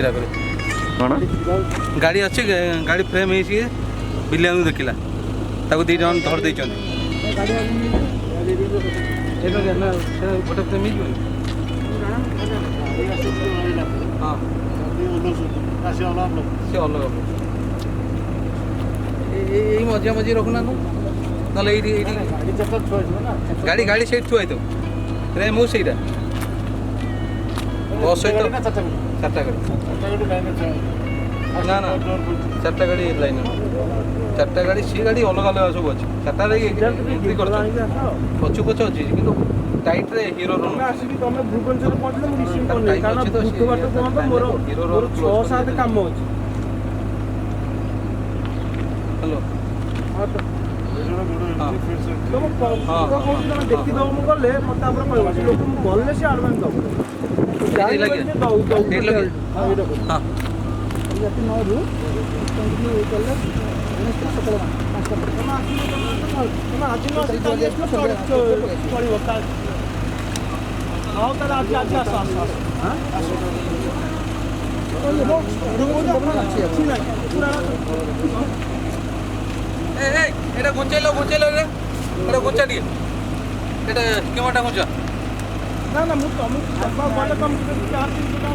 कौन गाड़ी अच्छी गाड़ी फ्रेम है बिलिया देखला दी जन धर दे गोटे फ्रेम हाँ सी अलग यही मझा मझी रखुना ना गाड़ी गाड़ी से थुआ तो फ्रेम हो सही बस सहित चार्टा गाड़ी ना ना चार्टा गाड़ी लाइन चार्टा गाड़ी सी गाड़ी अलग अलग सब अच्छे चार्टा एंट्री कर पचु पच अच्छी कि टाइट रे हीरो भुवनेश्वर मोर 6-7 काम अच्छे हेलो देखीद गले मत लोक गले से आडभांस এটা গুঞ্চাইল গুঞ্চাইল রে এটা গুঞ্চা দিয়ে এটা কেমনটা গুঞ্চা না না মু তুমি বলে কম 4-3 টাকা